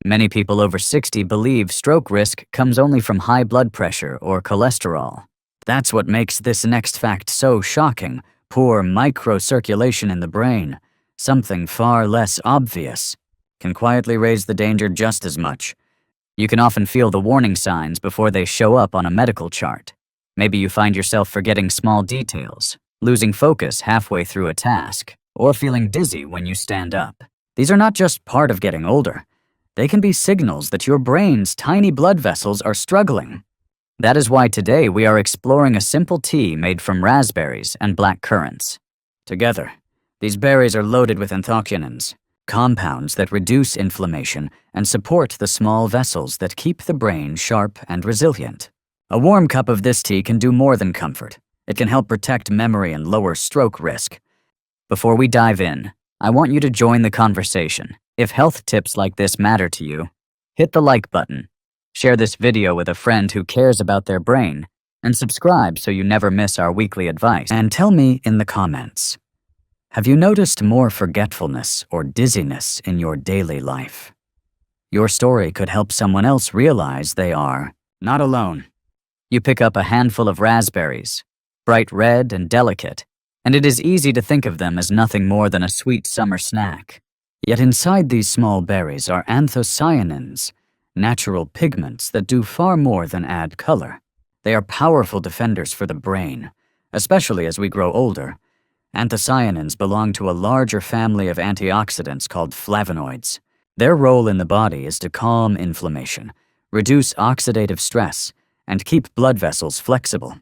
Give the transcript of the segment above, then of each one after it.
Many people over 60 believe stroke risk comes only from high blood pressure or cholesterol. That's what makes this next fact so shocking: poor microcirculation in the brain, something far less obvious, can quietly raise the danger just as much. You can often feel the warning signs before they show up on a medical chart. Maybe you find yourself forgetting small details, losing focus halfway through a task, or feeling dizzy when you stand up. These are not just part of getting older. They can be signals that your brain's tiny blood vessels are struggling. That is why today we are exploring a simple tea made from raspberries and black currants. Together, these berries are loaded with anthocyanins, compounds that reduce inflammation and support the small vessels that keep the brain sharp and resilient. A warm cup of this tea can do more than comfort. It can help protect memory and lower stroke risk. Before we dive in, I want you to join the conversation. If health tips like this matter to you, hit the like button, share this video with a friend who cares about their brain, and subscribe so you never miss our weekly advice. And tell me in the comments, have you noticed more forgetfulness or dizziness in your daily life? Your story could help someone else realize they are not alone. You pick up a handful of raspberries, bright red and delicate, and it is easy to think of them as nothing more than a sweet summer snack. Yet inside these small berries are anthocyanins, natural pigments that do far more than add color. They are powerful defenders for the brain, especially as we grow older. Anthocyanins belong to a larger family of antioxidants called flavonoids. Their role in the body is to calm inflammation, reduce oxidative stress, and keep blood vessels flexible.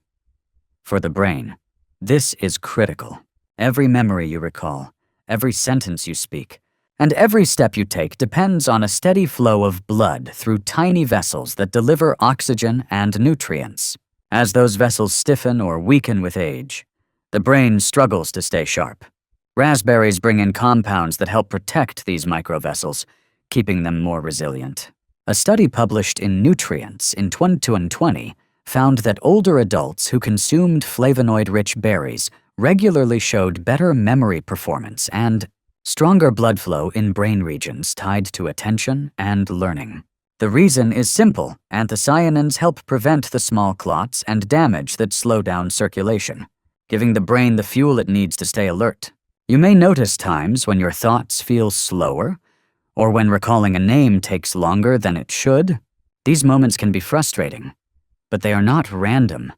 For the brain, this is critical. Every memory you recall, every sentence you speak, and every step you take depends on a steady flow of blood through tiny vessels that deliver oxygen and nutrients. As those vessels stiffen or weaken with age, the brain struggles to stay sharp. Raspberries bring in compounds that help protect these microvessels, keeping them more resilient. A study published in Nutrients in 2020 found that older adults who consumed flavonoid-rich berries regularly showed better memory performance and stronger blood flow in brain regions tied to attention and learning. The reason is simple: anthocyanins help prevent the small clots and damage that slow down circulation, giving the brain the fuel it needs to stay alert. You may notice times when your thoughts feel slower, or when recalling a name takes longer than it should. These moments can be frustrating, but they are not random.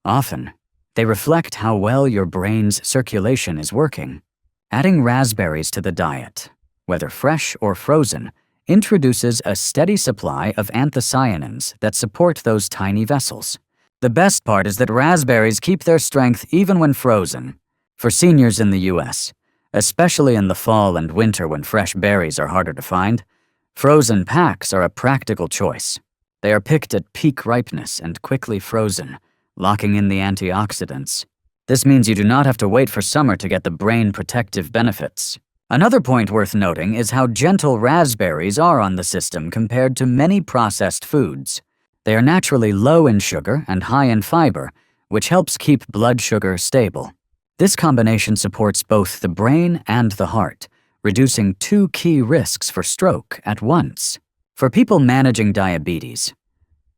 Often, they reflect how well your brain's circulation is working. Adding raspberries to the diet, whether fresh or frozen, introduces a steady supply of anthocyanins that support those tiny vessels. The best part is that raspberries keep their strength even when frozen. For seniors in the US, especially in the fall and winter when fresh berries are harder to find, frozen packs are a practical choice. They are picked at peak ripeness and quickly frozen, locking in the antioxidants. This means you do not have to wait for summer to get the brain protective benefits. Another point worth noting is how gentle raspberries are on the system compared to many processed foods. They are naturally low in sugar and high in fiber, which helps keep blood sugar stable. This combination supports both the brain and the heart, reducing two key risks for stroke at once. For people managing diabetes,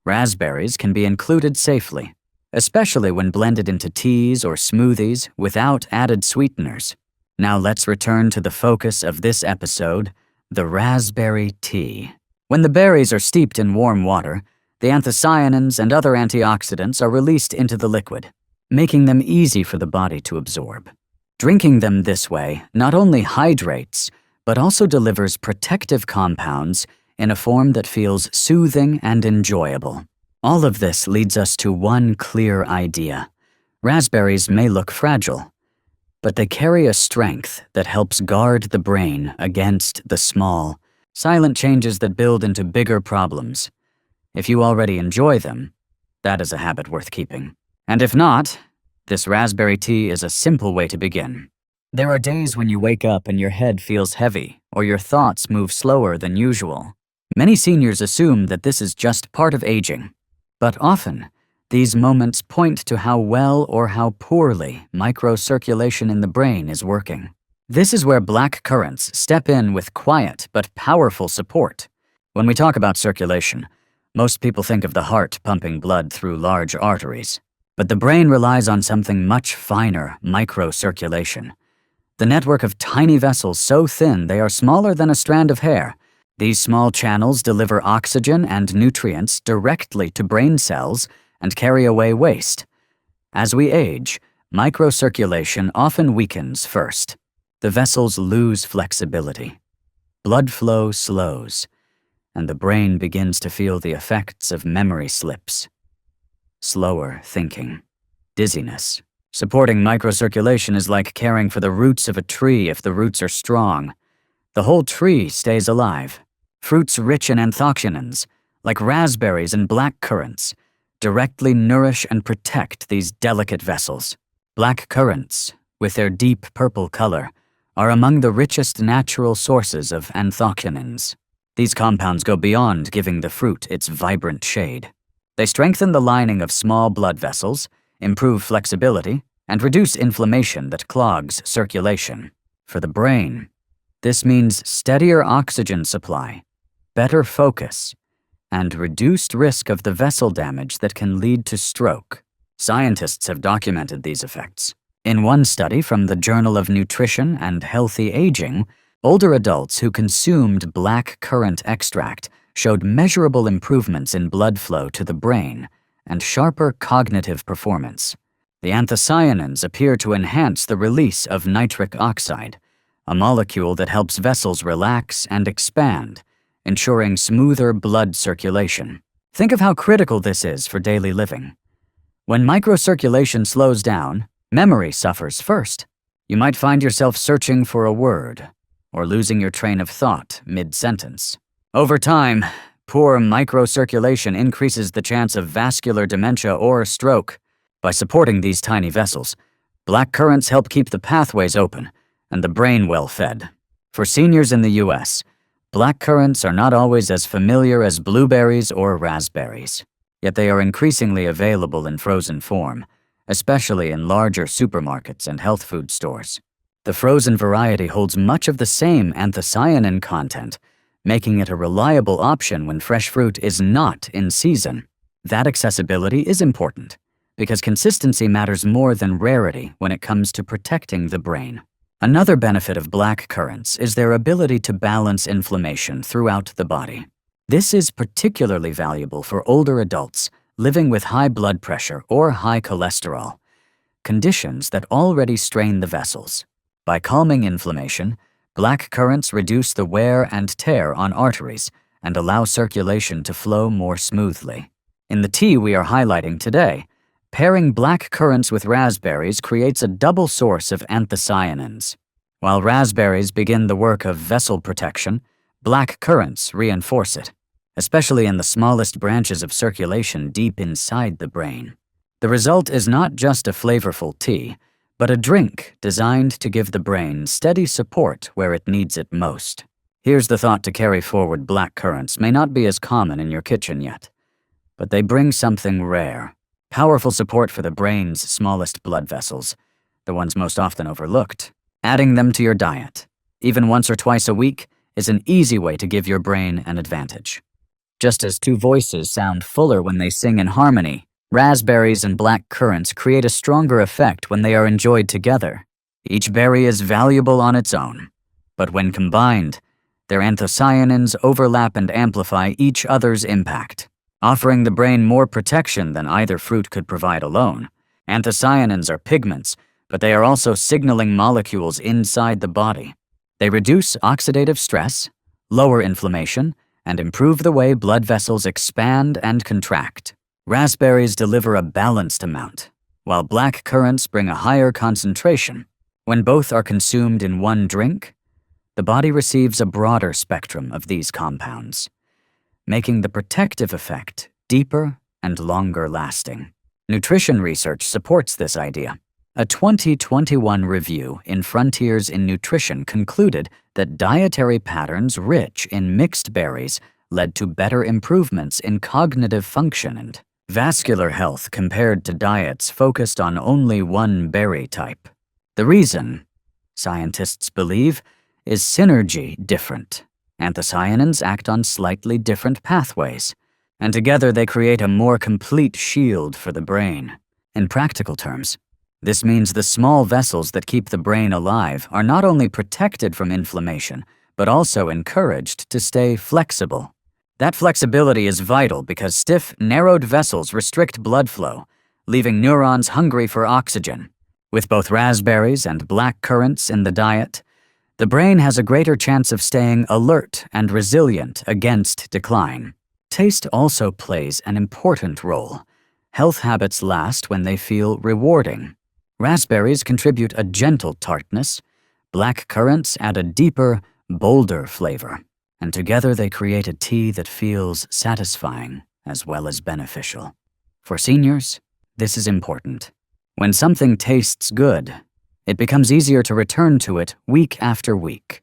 raspberries can be included safely, especially when blended into teas or smoothies without added sweeteners. Now let's return to the focus of this episode, the raspberry tea. When the berries are steeped in warm water, the anthocyanins and other antioxidants are released into the liquid, making them easy for the body to absorb. Drinking them this way not only hydrates, but also delivers protective compounds in a form that feels soothing and enjoyable. All of this leads us to one clear idea. Raspberries may look fragile, but they carry a strength that helps guard the brain against the small, silent changes that build into bigger problems. If you already enjoy them, that is a habit worth keeping. And if not, this raspberry tea is a simple way to begin. There are days when you wake up and your head feels heavy, or your thoughts move slower than usual. Many seniors assume that this is just part of aging. But often, these moments point to how well or how poorly microcirculation in the brain is working. This is where black currants step in with quiet but powerful support. When we talk about circulation, most people think of the heart pumping blood through large arteries. But the brain relies on something much finer, microcirculation. The network of tiny vessels so thin they are smaller than a strand of hair. These small channels deliver oxygen and nutrients directly to brain cells and carry away waste. As we age, microcirculation often weakens first. The vessels lose flexibility. Blood flow slows, and the brain begins to feel the effects of memory slips. Slower thinking, dizziness. Supporting microcirculation is like caring for the roots of a tree if the roots are strong. The whole tree stays alive. Fruits rich in anthocyanins, like raspberries and black currants, directly nourish and protect these delicate vessels. Black currants, with their deep purple color, are among the richest natural sources of anthocyanins. These compounds go beyond giving the fruit its vibrant shade. They strengthen the lining of small blood vessels, improve flexibility, and reduce inflammation that clogs circulation. For the brain, this means steadier oxygen supply, better focus, and reduced risk of the vessel damage that can lead to stroke. Scientists have documented these effects. In one study from the Journal of Nutrition and Healthy Aging, older adults who consumed black currant extract showed measurable improvements in blood flow to the brain and sharper cognitive performance. The anthocyanins appear to enhance the release of nitric oxide, a molecule that helps vessels relax and expand, ensuring smoother blood circulation. Think of how critical this is for daily living. When microcirculation slows down, memory suffers first. You might find yourself searching for a word or losing your train of thought mid-sentence. Over time, poor microcirculation increases the chance of vascular dementia or stroke. By supporting these tiny vessels, black currants help keep the pathways open and the brain well-fed. For seniors in the U.S., black currants are not always as familiar as blueberries or raspberries, yet they are increasingly available in frozen form, especially in larger supermarkets and health food stores. The frozen variety holds much of the same anthocyanin content, making it a reliable option when fresh fruit is not in season. That accessibility is important, because consistency matters more than rarity when it comes to protecting the brain. Another benefit of black currants is their ability to balance inflammation throughout the body. This is particularly valuable for older adults living with high blood pressure or high cholesterol, conditions that already strain the vessels. By calming inflammation, black currants reduce the wear and tear on arteries and allow circulation to flow more smoothly. In the tea we are highlighting today, pairing black currants with raspberries creates a double source of anthocyanins. While raspberries begin the work of vessel protection, black currants reinforce it, especially in the smallest branches of circulation deep inside the brain. The result is not just a flavorful tea, but a drink designed to give the brain steady support where it needs it most. Here's the thought to carry forward: black currants may not be as common in your kitchen yet, but they bring something rare: powerful support for the brain's smallest blood vessels, the ones most often overlooked. Adding them to your diet, even once or twice a week, is an easy way to give your brain an advantage. Just as two voices sound fuller when they sing in harmony, raspberries and black currants create a stronger effect when they are enjoyed together. Each berry is valuable on its own, but when combined, their anthocyanins overlap and amplify each other's impact, offering the brain more protection than either fruit could provide alone. Anthocyanins are pigments, but they are also signaling molecules inside the body. They reduce oxidative stress, lower inflammation, and improve the way blood vessels expand and contract. Raspberries deliver a balanced amount, while black currants bring a higher concentration. When both are consumed in one drink, the body receives a broader spectrum of these compounds, making the protective effect deeper and longer lasting. Nutrition research supports this idea. A 2021 review in Frontiers in Nutrition concluded that dietary patterns rich in mixed berries led to better improvements in cognitive function and vascular health compared to diets focused on only one berry type. The reason, scientists believe, is synergy different. Anthocyanins act on slightly different pathways, and together they create a more complete shield for the brain. In practical terms, this means the small vessels that keep the brain alive are not only protected from inflammation, but also encouraged to stay flexible. That flexibility is vital because stiff, narrowed vessels restrict blood flow, leaving neurons hungry for oxygen. With both raspberries and black currants in the diet, the brain has a greater chance of staying alert and resilient against decline. Taste also plays an important role. Health habits last when they feel rewarding. Raspberries contribute a gentle tartness, black currants add a deeper, bolder flavor, and together they create a tea that feels satisfying as well as beneficial. For seniors, this is important. When something tastes good, it becomes easier to return to it week after week,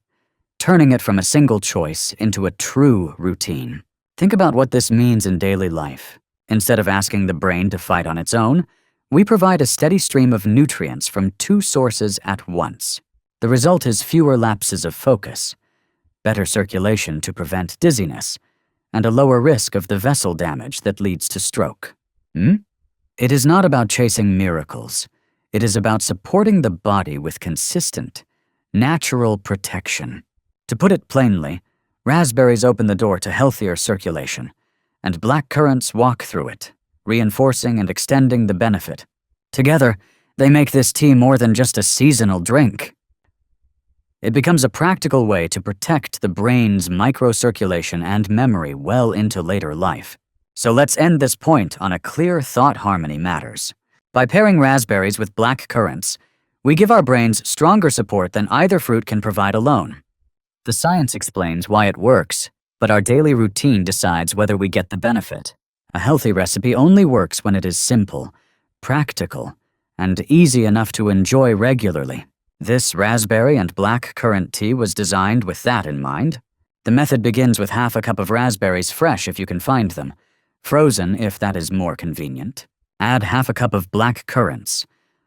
turning it from a single choice into a true routine. Think about what this means in daily life. Instead of asking the brain to fight on its own, we provide a steady stream of nutrients from two sources at once. The result is fewer lapses of focus, better circulation to prevent dizziness, and a lower risk of the vessel damage that leads to stroke. It is not about chasing miracles. It is about supporting the body with consistent, natural protection. To put it plainly, raspberries open the door to healthier circulation, and black currants walk through it, reinforcing and extending the benefit. Together, they make this tea more than just a seasonal drink. It becomes a practical way to protect the brain's microcirculation and memory well into later life. So let's end this point on a clear thought harmony matters. By pairing raspberries with black currants, we give our brains stronger support than either fruit can provide alone. The science explains why it works, but our daily routine decides whether we get the benefit. A healthy recipe only works when it is simple, practical, and easy enough to enjoy regularly. This raspberry and black currant tea was designed with that in mind. The method begins with half a cup of raspberries fresh if you can find them, frozen if that is more convenient. Add half a cup of black currants,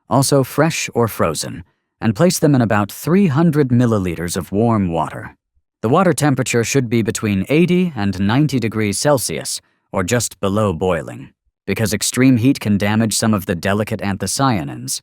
also fresh or frozen, and place them in about 300 milliliters of warm water. The water temperature should be between 80 and 90 degrees Celsius, or just below boiling, because extreme heat can damage some of the delicate anthocyanins.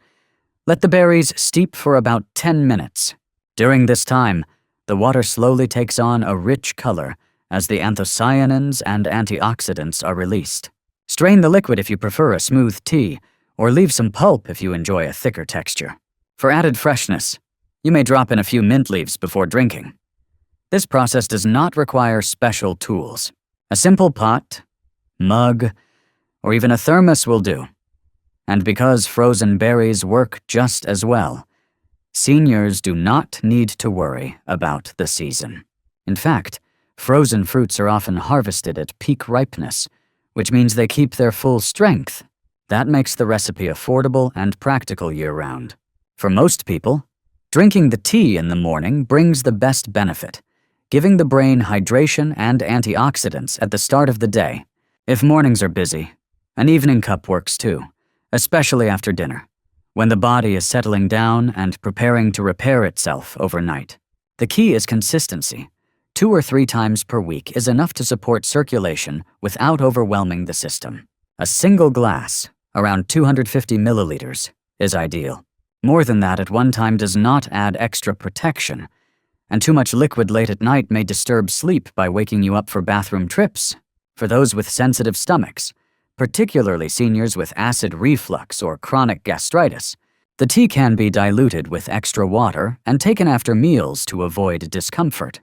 Let the berries steep for about 10 minutes. During this time, the water slowly takes on a rich color as the anthocyanins and antioxidants are released. Strain the liquid if you prefer a smooth tea, or leave some pulp if you enjoy a thicker texture. For added freshness, you may drop in a few mint leaves before drinking. This process does not require special tools. A simple pot, mug, or even a thermos will do. And because frozen berries work just as well, seniors do not need to worry about the season. In fact, frozen fruits are often harvested at peak ripeness, which means they keep their full strength. That makes the recipe affordable and practical year-round. For most people, drinking the tea in the morning brings the best benefit, giving the brain hydration and antioxidants at the start of the day. If mornings are busy, an evening cup works too, especially after dinner, when the body is settling down and preparing to repair itself overnight. The key is consistency. 2 or 3 times per week is enough to support circulation without overwhelming the system. A single glass, around 250 milliliters, is ideal. More than that at one time does not add extra protection, and too much liquid late at night may disturb sleep by waking you up for bathroom trips. For those with sensitive stomachs, particularly seniors with acid reflux or chronic gastritis, the tea can be diluted with extra water and taken after meals to avoid discomfort.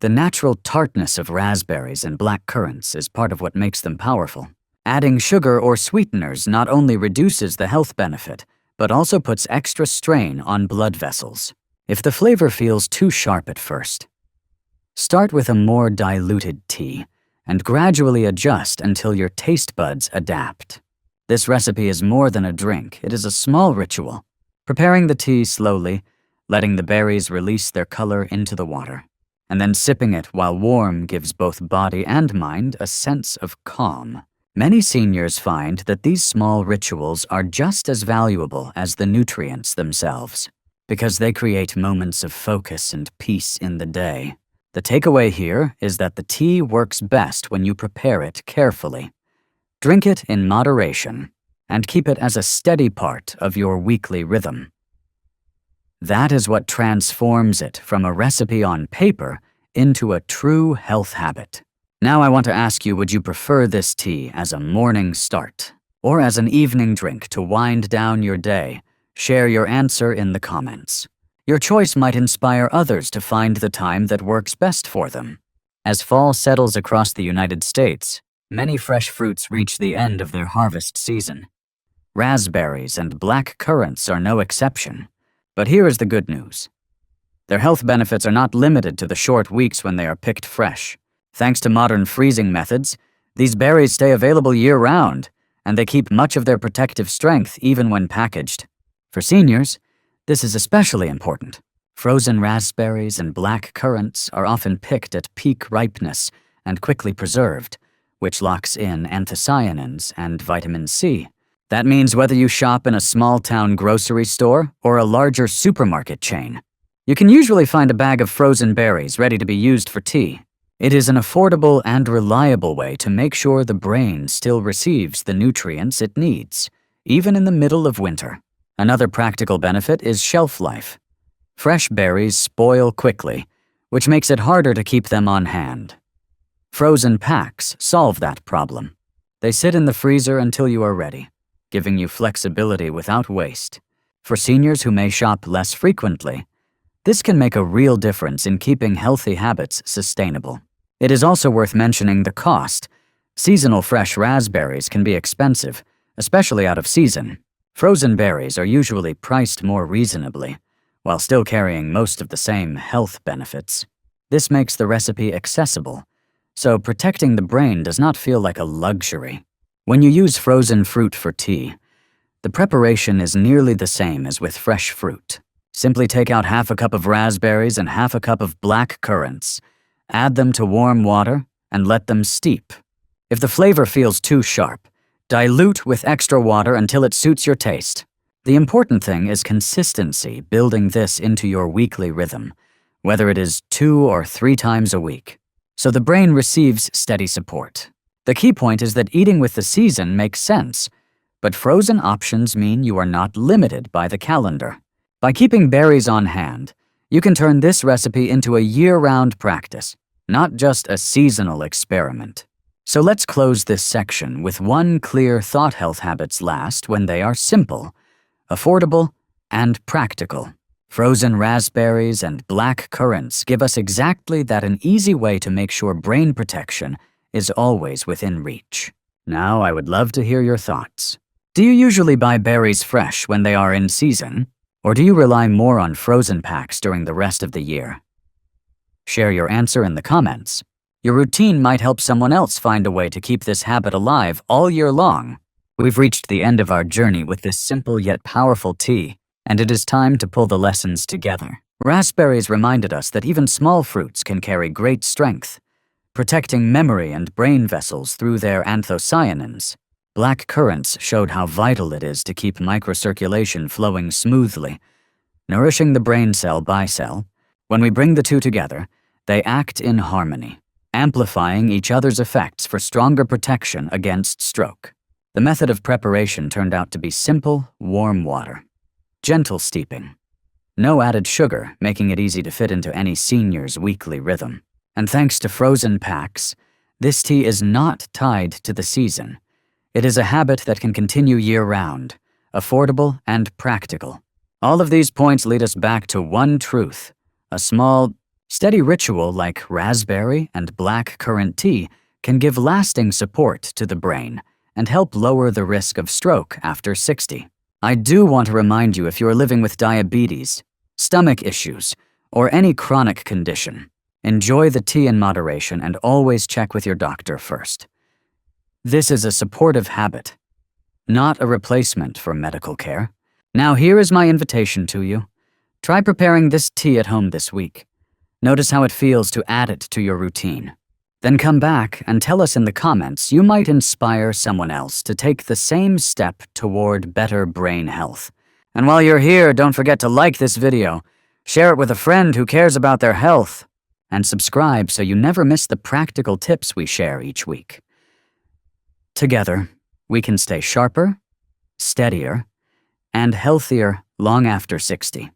The natural tartness of raspberries and black currants is part of what makes them powerful. Adding sugar or sweeteners not only reduces the health benefit, but also puts extra strain on blood vessels. If the flavor feels too sharp at first, start with a more diluted tea and gradually adjust until your taste buds adapt. This recipe is more than a drink, it is a small ritual. Preparing the tea slowly, letting the berries release their color into the water, and then sipping it while warm gives both body and mind a sense of calm. Many seniors find that these small rituals are just as valuable as the nutrients themselves, because they create moments of focus and peace in the day. The takeaway here is that the tea works best when you prepare it carefully. Drink it in moderation, and keep it as a steady part of your weekly rhythm. That is what transforms it from a recipe on paper into a true health habit. Now I want to ask you, would you prefer this tea as a morning start or as an evening drink to wind down your day? Share your answer in the comments. Your choice might inspire others to find the time that works best for them. As fall settles across the United States, many fresh fruits reach the end of their harvest season. Raspberries and black currants are no exception. But here is the good news. Their health benefits are not limited to the short weeks when they are picked fresh. Thanks to modern freezing methods, these berries stay available year-round, and they keep much of their protective strength even when packaged. For seniors, this is especially important. Frozen raspberries and black currants are often picked at peak ripeness and quickly preserved, which locks in anthocyanins and vitamin C. That means whether you shop in a small-town grocery store or a larger supermarket chain, you can usually find a bag of frozen berries ready to be used for tea. It is an affordable and reliable way to make sure the brain still receives the nutrients it needs, even in the middle of winter. Another practical benefit is shelf life. Fresh berries spoil quickly, which makes it harder to keep them on hand. Frozen packs solve that problem. They sit in the freezer until you are ready, giving you flexibility without waste. For seniors who may shop less frequently, this can make a real difference in keeping healthy habits sustainable. It is also worth mentioning the cost. Seasonal fresh raspberries can be expensive, especially out of season. Frozen berries are usually priced more reasonably, while still carrying most of the same health benefits. This makes the recipe accessible, so protecting the brain does not feel like a luxury. When you use frozen fruit for tea, the preparation is nearly the same as with fresh fruit. Simply take out half a cup of raspberries and half a cup of black currants, add them to warm water, and let them steep. If the flavor feels too sharp, dilute with extra water until it suits your taste. The important thing is consistency, building this into your weekly rhythm, whether it is 2 or 3 times a week, so the brain receives steady support. The key point is that eating with the season makes sense, but frozen options mean you are not limited by the calendar. By keeping berries on hand, you can turn this recipe into a year-round practice, not just a seasonal experiment. So let's close this section with one clear thought: health habits last when they are simple, affordable, and practical. Frozen raspberries and black currants give us exactly that: an easy way to make sure brain protection is always within reach. Now I would love to hear your thoughts. Do you usually buy berries fresh when they are in season? Or do you rely more on frozen packs during the rest of the year? Share your answer in the comments. Your routine might help someone else find a way to keep this habit alive all year long. We've reached the end of our journey with this simple yet powerful tea, and it is time to pull the lessons together. Raspberries reminded us that even small fruits can carry great strength, protecting memory and brain vessels through their anthocyanins. Black currants showed how vital it is to keep microcirculation flowing smoothly, nourishing the brain cell by cell. When we bring the two together, they act in harmony, amplifying each other's effects for stronger protection against stroke. The method of preparation turned out to be simple: warm water, gentle steeping, no added sugar, making it easy to fit into any senior's weekly rhythm. And thanks to frozen packs, this tea is not tied to the season. It is a habit that can continue year-round, affordable and practical. All of these points lead us back to one truth: a small, steady ritual like raspberry and black currant tea can give lasting support to the brain and help lower the risk of stroke after 60. I do want to remind you, if you are living with diabetes, stomach issues, or any chronic condition, enjoy the tea in moderation and always check with your doctor first. This is a supportive habit, not a replacement for medical care. Now here is my invitation to you. Try preparing this tea at home this week. Notice how it feels to add it to your routine. Then come back and tell us in the comments. You might inspire someone else to take the same step toward better brain health. And while you're here, don't forget to like this video, share it with a friend who cares about their health, and subscribe so you never miss the practical tips we share each week. Together, we can stay sharper, steadier, and healthier long after 60.